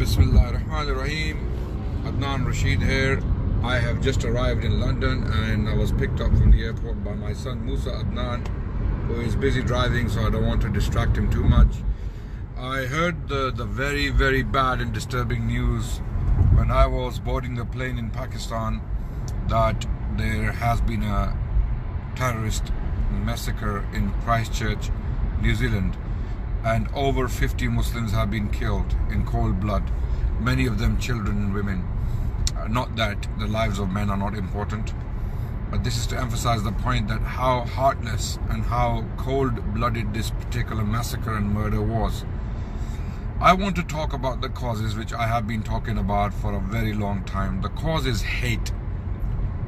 Bismillahirrahmanirrahim. Adnan Rashid here. I have just arrived in London and I was picked up from the airport by my son Musa Adnan, who is busy driving, so I don't want to distract him too much. I heard the very, very bad and disturbing news when I was boarding the plane in Pakistan that there has been a terrorist massacre in Christchurch, New Zealand, and over 50 Muslims have been killed in cold blood, many of them children and women. Not that the lives of men are not important, but this is to emphasize the point that how heartless and how cold-blooded this particular massacre and murder was. I want to talk about the causes, which I have been talking about for a very long time. The cause is hate.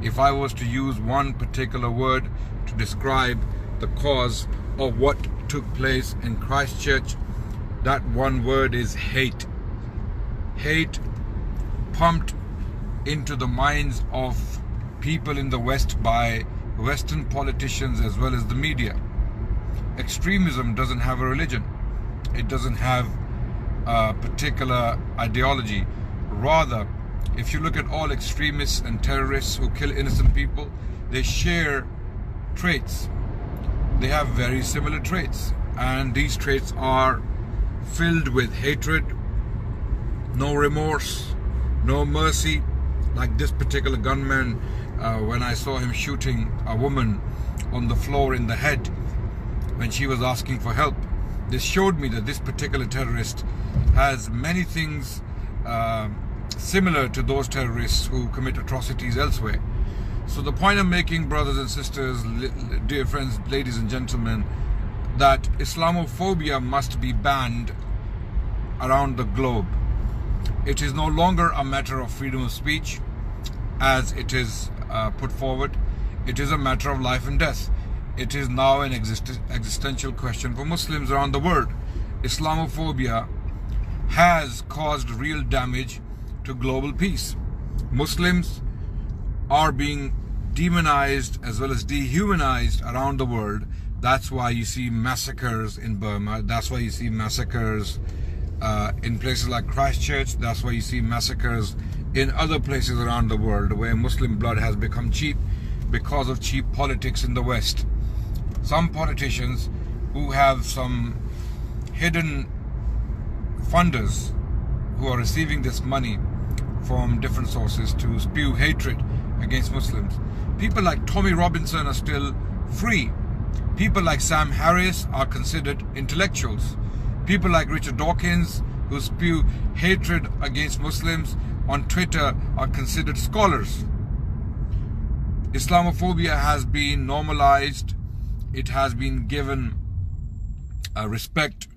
If I was to use one particular word to describe the cause of what took place in Christchurch, that one word is hate. Hate pumped into the minds of people in the West by Western politicians as well as the media. Extremism doesn't have a religion. It doesn't have a particular ideology. Rather, if you look at all extremists and terrorists who kill innocent people, they share traits. They have very similar traits, and these traits are filled with hatred, no remorse, no mercy. Like this particular gunman, when I saw him shooting a woman on the floor in the head when she was asking for help, this showed me that this particular terrorist has many things similar to those terrorists who commit atrocities elsewhere. So the point I'm making, brothers and sisters, dear friends, ladies and gentlemen, that Islamophobia must be banned around the globe. It is no longer a matter of freedom of speech as it is put forward. It is a matter of life and death. It is now an existential question for Muslims around the world. Islamophobia has caused real damage to global peace. Muslims are being demonized as well as dehumanized around the world. That's why you see massacres in Burma. That's why you see massacres in places like Christchurch. That's why you see massacres in other places around the world where Muslim blood has become cheap because of cheap politics in the West. Some politicians who have some hidden funders who are receiving this money from different sources to spew hatred against Muslims. People like Tommy Robinson are still free. People like Sam Harris are considered intellectuals. People like Richard Dawkins, who spew hatred against Muslims on Twitter, are considered scholars. Islamophobia has been normalized. It has been given respect.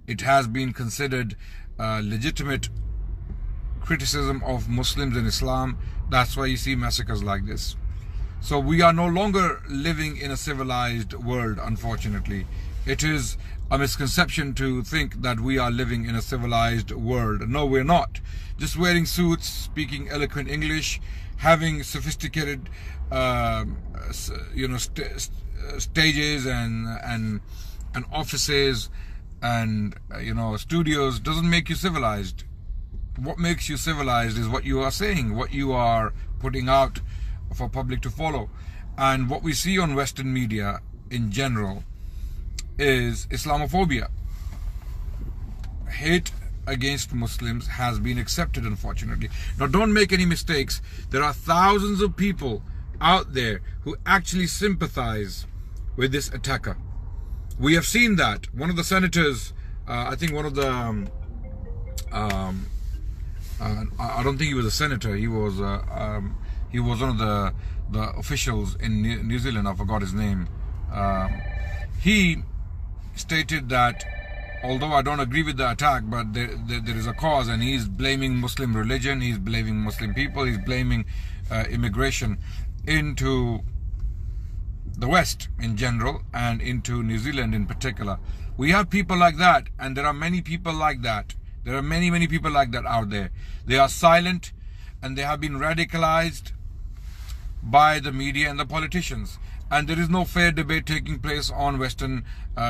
It has been considered legitimate criticism of Muslims and Islam. That's why you see massacres like this. So we are no longer living in a civilized world, unfortunately. It is a misconception to think that we are living in a civilized world. No, we're not. Just wearing suits, speaking eloquent English, having sophisticated stages and offices and studios doesn't make you civilized. What makes you civilized is what you are saying, what you are putting out for public to follow. And what we see on Western media in general is Islamophobia. Hate against Muslims has been accepted, unfortunately. Now, don't make any mistakes. There are thousands of people out there who actually sympathize with this attacker. We have seen that. One of the senators, I think one of the I don't think he was a senator. He was one of the officials in New Zealand. I forgot his name. He stated that although I don't agree with the attack, but there is a cause, and he's blaming Muslim religion. He's blaming Muslim people. He's blaming immigration into the West in general and into New Zealand in particular. We have people like that, and there are many people like that. There are many people like that out there. They are silent, and they have been radicalized by the media and the politicians. And there is no fair debate taking place on Western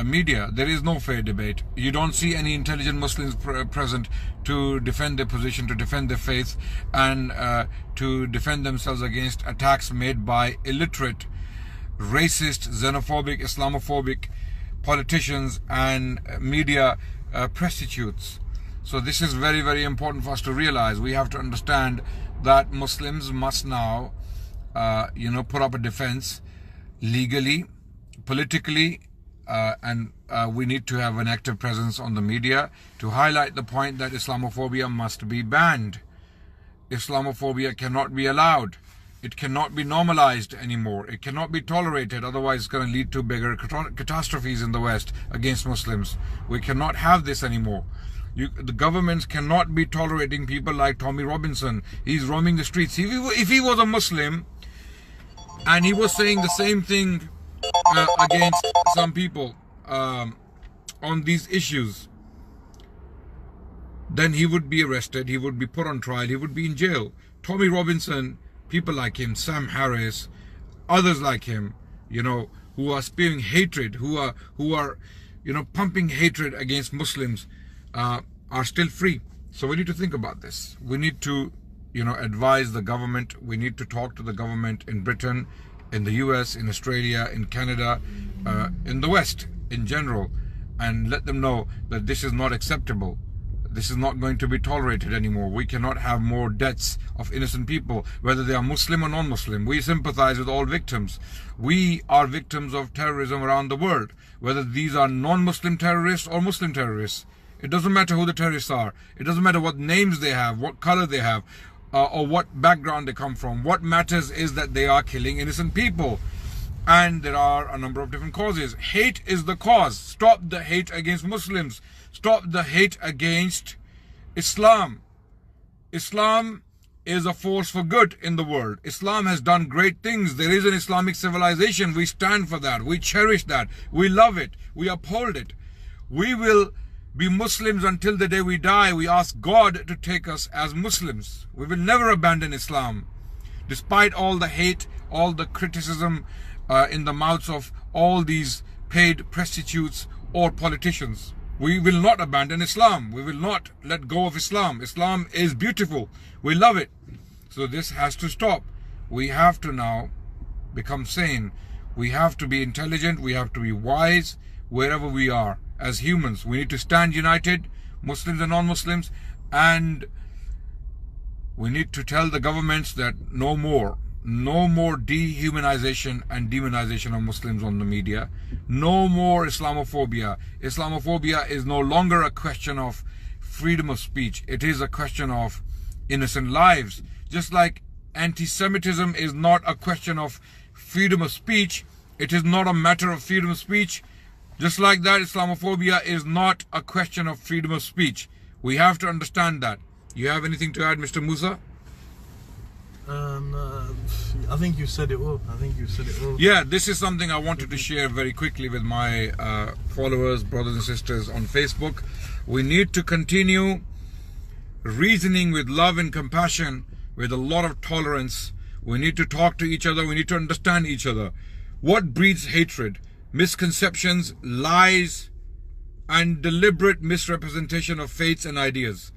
media. There is no fair debate. You don't see any intelligent Muslims present to defend their position, to defend their faith, and to defend themselves against attacks made by illiterate, racist, xenophobic, Islamophobic politicians and media prostitutes. So this is very, very important for us to realize. We have to understand that Muslims must now, put up a defense legally, politically, and we need to have an active presence on the media to highlight the point that Islamophobia must be banned. Islamophobia cannot be allowed. It cannot be normalized anymore. It cannot be tolerated. Otherwise, it's going to lead to bigger catastrophes in the West against Muslims. We cannot have this anymore. The governments cannot be tolerating people like Tommy Robinson. He's roaming the streets. If he was a Muslim and he was saying the same thing against some people on these issues, then he would be arrested, he would be put on trial, he would be in jail. Tommy Robinson, people like him, Sam Harris, others like him, who are spewing hatred, who are pumping hatred against Muslims, are still free. So we need to think about this. We need to advise the government. We need to talk to the government in Britain, in the US, in Australia, in Canada, in the West in general, and let them know that this is not acceptable. This is not going to be tolerated anymore. We cannot have more deaths of innocent people, whether they are Muslim or non-Muslim. We sympathize with all victims. We are victims of terrorism around the world, whether these are non-Muslim terrorists or Muslim terrorists. It doesn't matter who the terrorists are. It doesn't matter what names they have, what color they have, or what background they come from. What matters is that they are killing innocent people. And there are a number of different causes. Hate is the cause. Stop the hate against Muslims. Stop the hate against Islam. Islam is a force for good in the world. Islam has done great things. There is an Islamic civilization. We stand for that. We cherish that. We love it. We uphold it. We will be Muslims until the day we die. We ask God to take us as Muslims. We will never abandon Islam. Despite all the hate, all the criticism in the mouths of all these paid prostitutes or politicians. We will not abandon Islam. We will not let go of Islam. Islam is beautiful. We love it. So this has to stop. We have to now become sane. We have to be intelligent. We have to be wise wherever we are. As humans, we need to stand united, Muslims and non-Muslims, and we need to tell the governments that no more dehumanization and demonization of Muslims on the media. No more Islamophobia. Islamophobia is no longer a question of freedom of speech. It is a question of innocent lives. Just like anti-Semitism is not a question of freedom of speech, it is not a matter of freedom of speech. Just like that, Islamophobia is not a question of freedom of speech. We have to understand that. You have anything to add, Mr. Musa? I think you said it all. Yeah, this is something I wanted to share very quickly with my followers, brothers and sisters on Facebook. We need to continue reasoning with love and compassion, with a lot of tolerance. We need to talk to each other. We need to understand each other. What breeds hatred? Misconceptions, lies, and deliberate misrepresentation of faiths and ideas.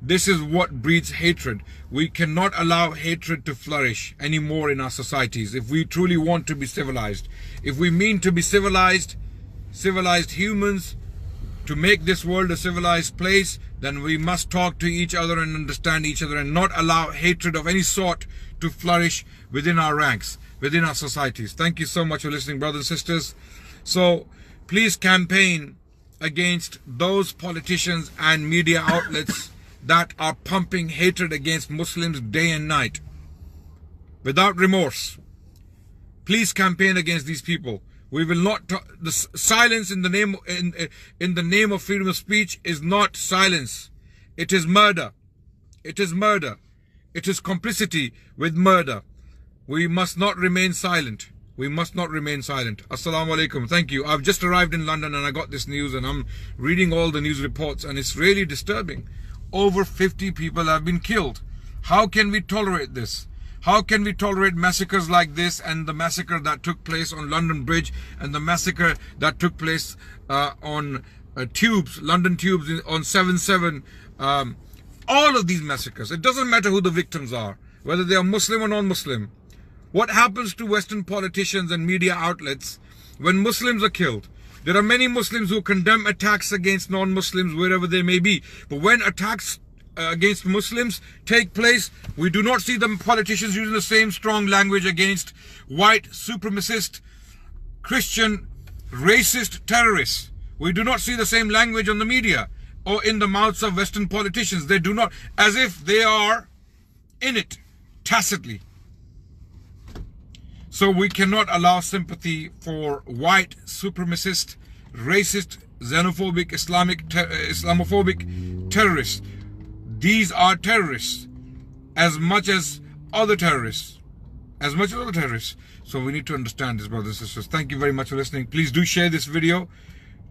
This is what breeds hatred. We cannot allow hatred to flourish anymore in our societies if we truly want to be civilized. If we mean to be civilized humans, to make this world a civilized place, then we must talk to each other and understand each other and not allow hatred of any sort to flourish within our ranks, within our societies. Thank you so much for listening, brothers and sisters. So please campaign against those politicians and media outlets that are pumping hatred against Muslims day and night without remorse. Please campaign against these people. We will not the silence in the name of freedom of speech is not silence. It is murder. It is murder. It is complicity with murder. We must not remain silent. We must not remain silent. Assalamu alaikum. Thank you. I've just arrived in London and I got this news and I'm reading all the news reports and it's really disturbing. Over 50 people have been killed. How can we tolerate this? How can we tolerate massacres like this, and the massacre that took place on London Bridge, and the massacre that took place on London tubes on 7/7, all of these massacres? It doesn't matter who the victims are, whether they are Muslim or non-Muslim. What happens to Western politicians and media outlets when Muslims are killed? There are many Muslims who condemn attacks against non-Muslims wherever they may be. But when attacks against Muslims take place, we do not see the politicians using the same strong language against white, supremacist, Christian, racist terrorists. We do not see the same language on the media or in the mouths of Western politicians. They do not, as if they are in it tacitly. So we cannot allow sympathy for white, supremacist, racist, xenophobic, Islamophobic terrorists. These are terrorists as much as other terrorists. So we need to understand this, brothers and sisters. Thank you very much for listening. Please do share this video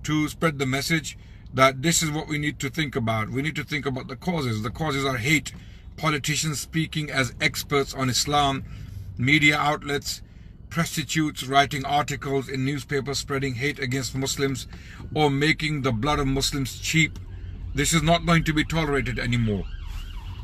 to spread the message that this is what we need to think about. We need to think about the causes. The causes are hate. Politicians speaking as experts on Islam, media outlets, prostitutes writing articles in newspapers spreading hate against Muslims or making the blood of Muslims cheap. This is not going to be tolerated anymore.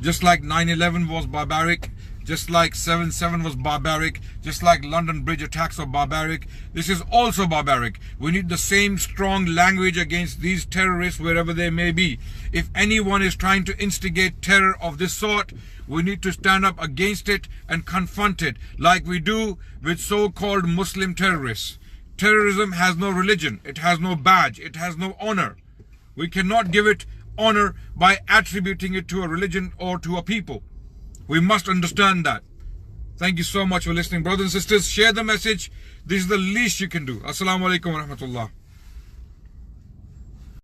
Just like 9/11 was barbaric, just like 7/7 was barbaric, just like London Bridge attacks were barbaric, this is also barbaric. We need the same strong language against these terrorists wherever they may be. If anyone is trying to instigate terror of this sort, we need to stand up against it and confront it like we do with so-called Muslim terrorists. Terrorism has no religion, it has no badge, it has no honor. We cannot give it honor by attributing it to a religion or to a people. We must understand that. Thank you so much for listening, brothers and sisters. Share the message. This is the least you can do. Assalamu alaikum wa rahmatullah.